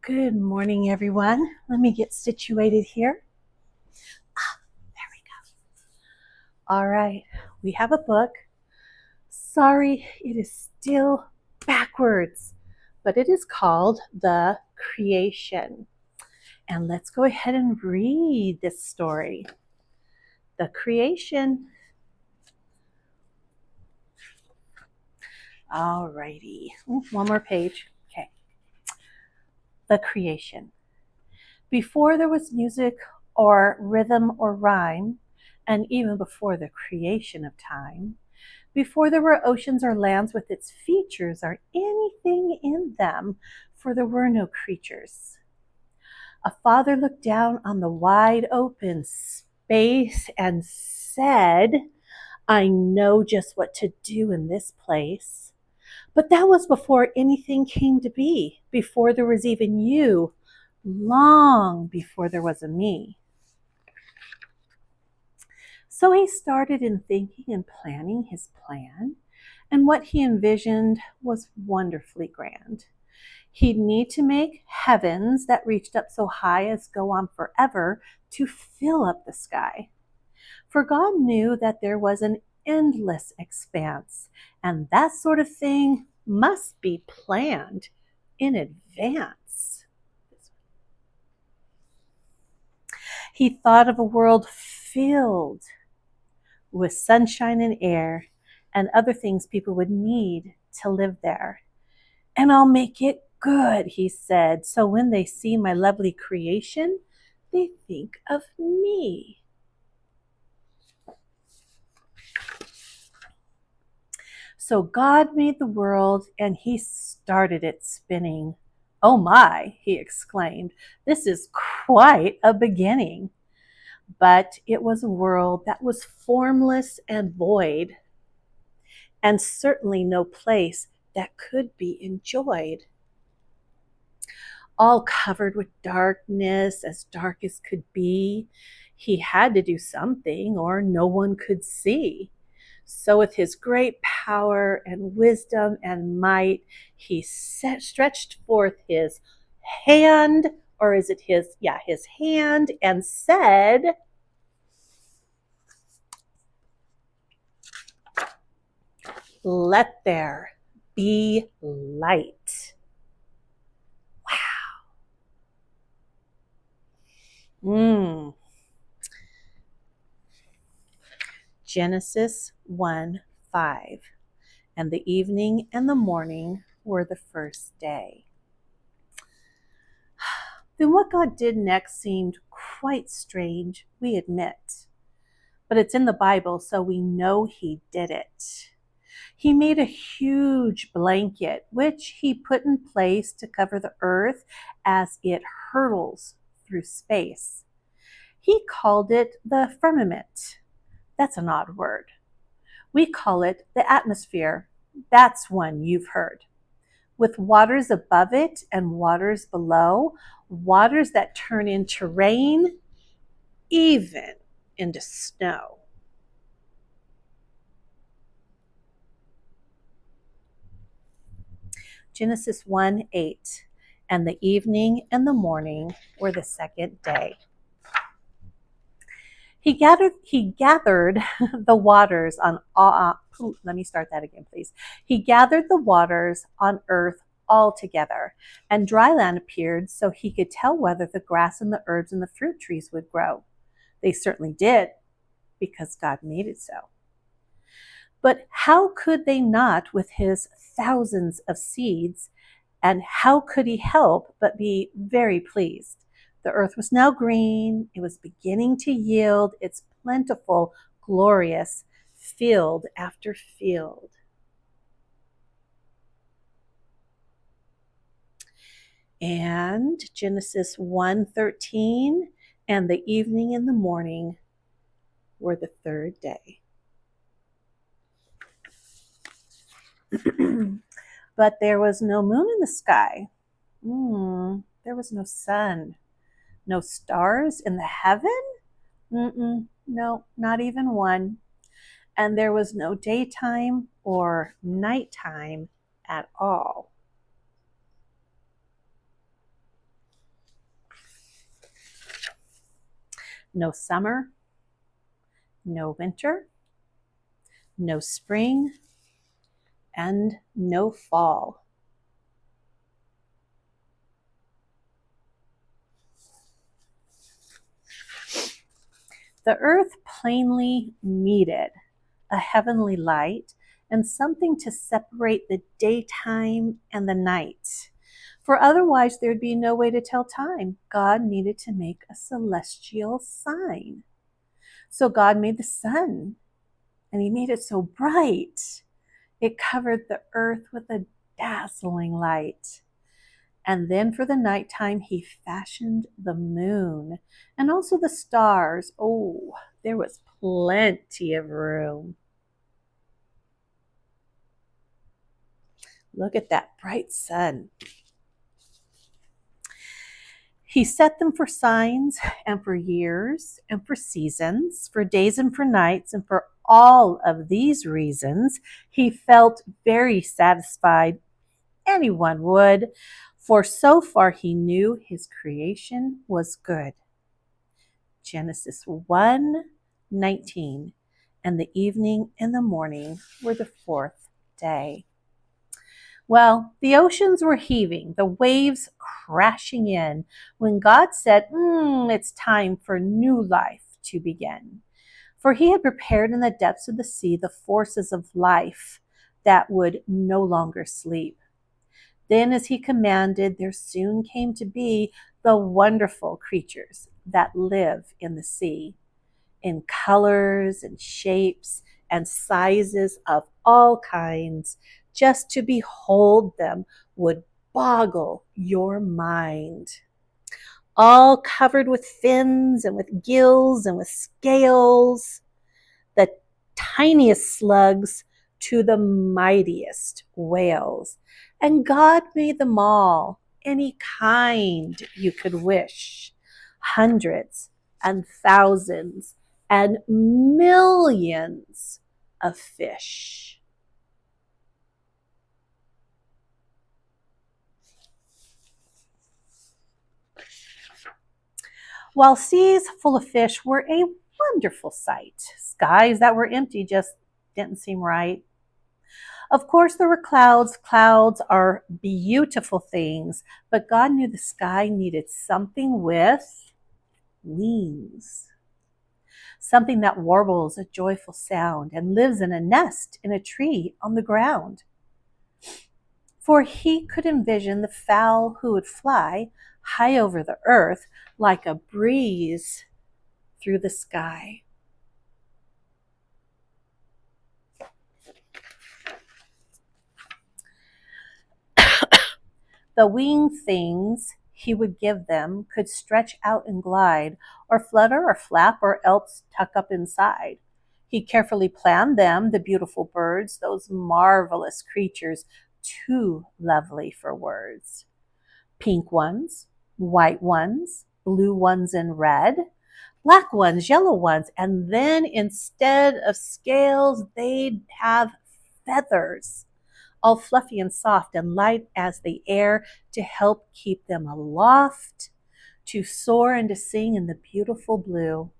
Good morning, everyone. Let me get situated here. There we go. All right, we have a book. Sorry, it is still backwards, but it is called The Creation. And let's go ahead and read this story. The Creation. All righty. One more page. Okay. The Creation. Before there was music or rhythm or rhyme, and even before the creation of time, before there were oceans or lands with its features or anything in them, for there were no creatures. A father looked down on the wide open space and said, I know just what to do in this place. But that was before anything came to be, before there was even you, long before there was a me. So he started in thinking and planning his plan, and what he envisioned was wonderfully grand. He'd need to make heavens that reached up so high as go on forever to fill up the sky. For God knew that there was an endless expanse, and that sort of thing must be planned in advance. He thought of a world filled with sunshine and air and other things people would need to live there. And I'll make it good, he said, so when they see my lovely creation, they think of me. So God made the world and he started it spinning. Oh my, he exclaimed, this is quite a beginning. But it was a world that was formless and void, and certainly no place that could be enjoyed. All covered with darkness, as dark as could be, he had to do something or no one could see. So with his great power and wisdom and might, he stretched forth his hand, or is it his hand, and said, let there be light. Wow. Genesis 1:5. And the evening and the morning were the first day. Then what God did next seemed quite strange, we admit. But it's in the Bible, so we know he did it. He made a huge blanket, which he put in place to cover the earth as it hurtles through space. He called it the firmament. That's an odd word. We call it the atmosphere. That's one you've heard. With waters above it and waters below, waters that turn into rain, even into snow. Genesis 1:8. And the evening and the morning were the second day. He gathered the waters on let me start that again, please. He gathered the waters on earth all together, and dry land appeared so he could tell whether the grass and the herbs and the fruit trees would grow. They certainly did, because God made it so. But how could they not with his thousands of seeds, and how could he help but be very pleased? The earth was now green. It was beginning to yield its plentiful, glorious field after field. And Genesis 1:13, and the evening and the morning were the third day. But there was no moon in the sky. There was no sun. No stars in the heaven? No, not even one. And there was no daytime or nighttime at all. No summer, no winter, no spring, and no fall. The earth plainly needed a heavenly light and something to separate the daytime and the night. For otherwise, there'd be no way to tell time. God needed to make a celestial sign. So God made the sun, and He made it so bright. It covered the earth with a dazzling light. And then for the nighttime, He fashioned the moon and also the stars. Oh, there was plenty of room. Look at that bright sun. He set them for signs and for years and for seasons, for days and for nights, and for all of these reasons, He felt very satisfied. Anyone would, for so far He knew His creation was good. Genesis 1:19, and the evening and the morning were the fourth day. Well, the oceans were heaving, the waves crashing in, when God said, it's time for new life to begin. For He had prepared in the depths of the sea the forces of life that would no longer sleep. Then, as He commanded, there soon came to be the wonderful creatures that live in the sea, in colors and shapes and sizes of all kinds. Just to behold them would boggle your mind. All covered with fins and with gills and with scales, the tiniest slugs to the mightiest whales. And God made them all, any kind you could wish, hundreds and thousands and millions of fish. While seas full of fish were a wonderful sight, skies that were empty just didn't seem right. Of course, there were clouds. Clouds are beautiful things, but God knew the sky needed something with wings. Something that warbles a joyful sound and lives in a nest in a tree on the ground. For He could envision the fowl who would fly high over the earth like a breeze through the sky. The winged things He would give them could stretch out and glide, or flutter or flap, or else tuck up inside. He carefully planned them, the beautiful birds, those marvelous creatures, too lovely for words. Pink ones, white ones, blue ones and red, black ones, yellow ones, and then instead of scales, they'd have feathers, all fluffy and soft and light as the air, to help keep them aloft, to soar and to sing in the beautiful blue.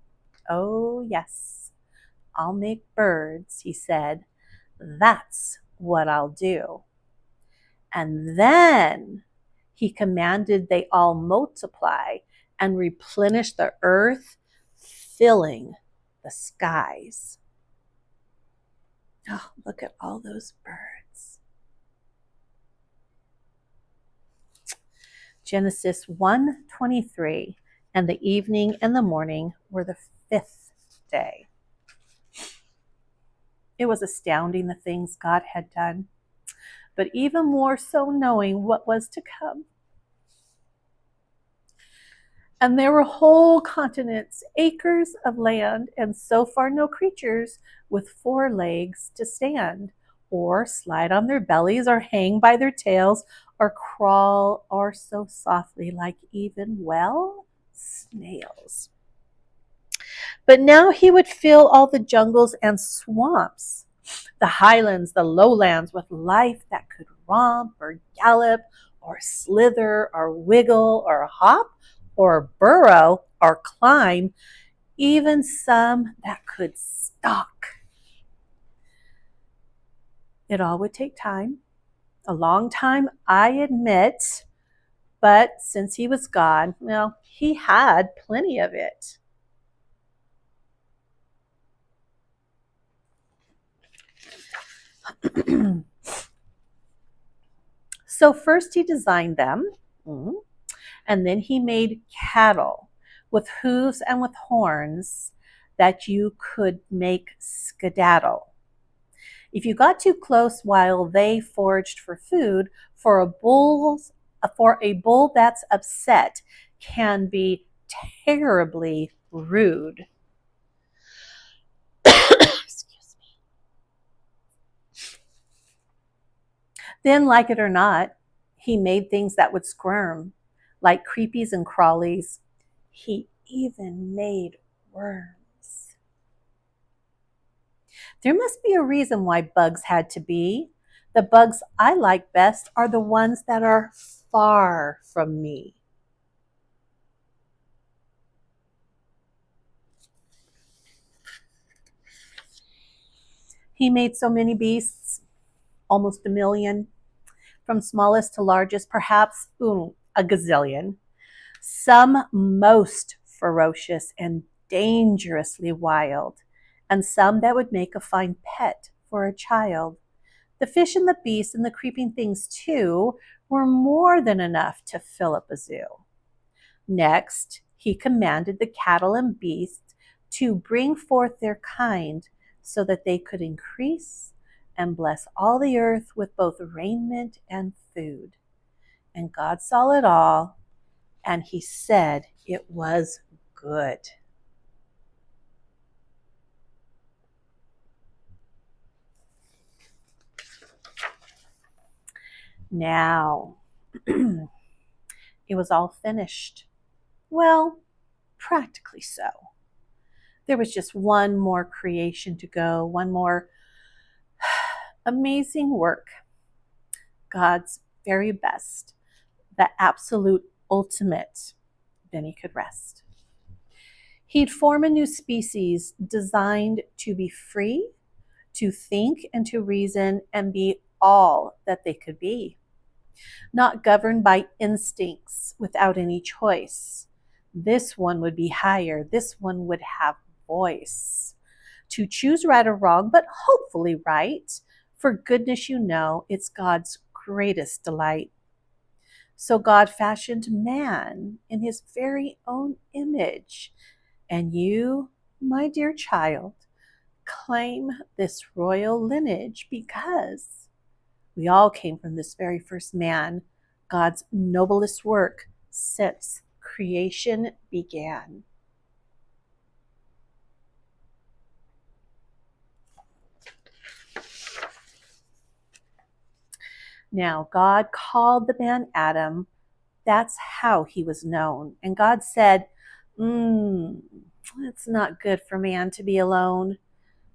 Oh, yes, I'll make birds, He said. That's what I'll do. And then He commanded they all multiply and replenish the earth, filling the skies. Oh, look at all those birds. Genesis 1:23, and the evening and the morning were the fifth day. It was astounding the things God had done, but even more so knowing what was to come. And there were whole continents, acres of land, and so far no creatures with 4 legs to stand, or slide on their bellies, or hang by their tails, or crawl, or so softly like even, well, snails. But now He would fill all the jungles and swamps, the highlands, the lowlands, with life that could romp or gallop or slither or wiggle or hop or burrow or climb even some that could stalk. It all would take time, a long time, I admit, but since he was God, well, he had plenty of it. So first he designed them, and then he made cattle with hooves and with horns that you could make skedaddle. If you got too close while they foraged for food, for a bull that's upset can be terribly rude. Excuse me. Then, like it or not, he made things that would squirm, like creepies and crawlies. He even made worms. There must be a reason why bugs had to be. The bugs I like best are the ones that are far from me. He made so many beasts, almost 1,000,000, from smallest to largest, perhaps a gazillion. Some most ferocious and dangerously wild, and some that would make a fine pet for a child. The fish and the beasts and the creeping things, too, were more than enough to fill up a zoo. Next, he commanded the cattle and beasts to bring forth their kind so that they could increase and bless all the earth with both raiment and food. And God saw it all, and he said it was good. Now, it was all finished. Well, practically so. There was just one more creation to go, one more amazing work. God's very best, the absolute ultimate. Then he could rest. He'd form a new species designed to be free, to think and to reason and be all that they could be, not governed by instincts without any choice. This one would be higher. This one would have voice. To choose right or wrong, but hopefully right. For goodness, you know, it's God's greatest delight. So God fashioned man in his very own image. And you, my dear child, claim this royal lineage because we all came from this very first man, God's noblest work since creation began. Now, God called the man Adam. That's how he was known. And God said, it's not good for man to be alone.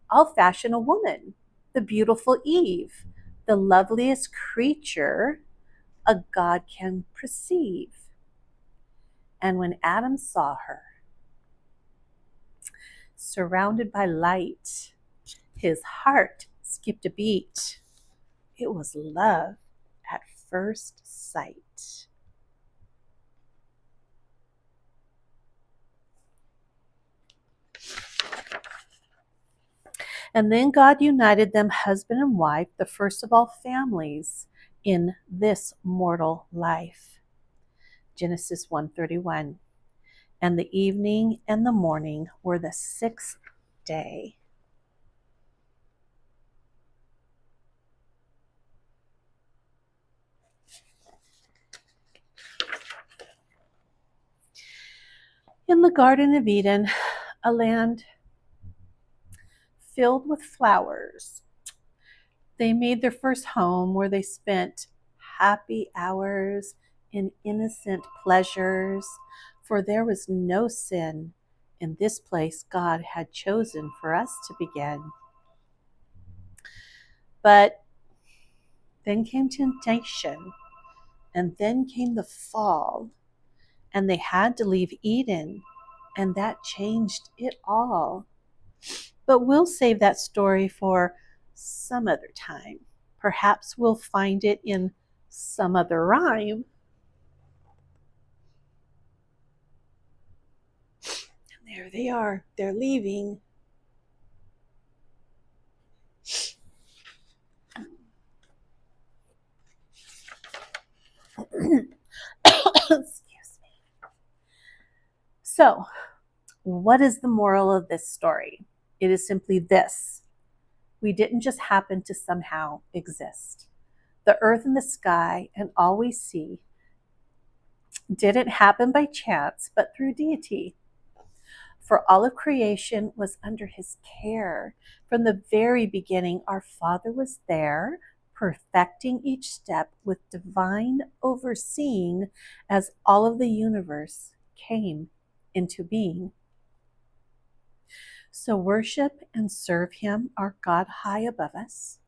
I'll fashion a woman, the beautiful Eve, the loveliest creature a God can perceive. And when Adam saw her, surrounded by light, his heart skipped a beat. It was love at first sight. And then God united them, husband and wife, the first of all families in this mortal life. Genesis 1:31. And the evening and the morning were the sixth day. In the Garden of Eden, a land filled with flowers, they made their first home where they spent happy hours in innocent pleasures, for there was no sin in this place God had chosen for us to begin. But then came temptation, and then came the fall, and they had to leave Eden and that changed it all. But we'll save that story for some other time. Perhaps we'll find it in some other rhyme. And there they are. They're leaving. Excuse me. So, what is the moral of this story? It is simply this: we didn't just happen to somehow exist. The earth and the sky and all we see didn't happen by chance, but through deity. For all of creation was under his care. From the very beginning, our Father was there, perfecting each step with divine overseeing as all of the universe came into being. So worship and serve him, our God high above us,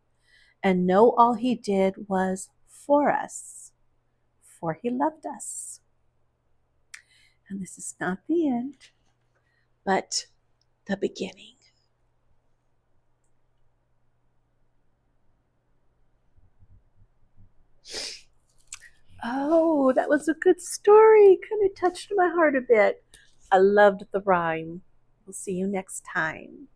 and know all he did was for us, for he loved us. And this is not the end, but the beginning. Oh, that was a good story. Kind of touched my heart a bit. I loved the rhyme. We'll see you next time.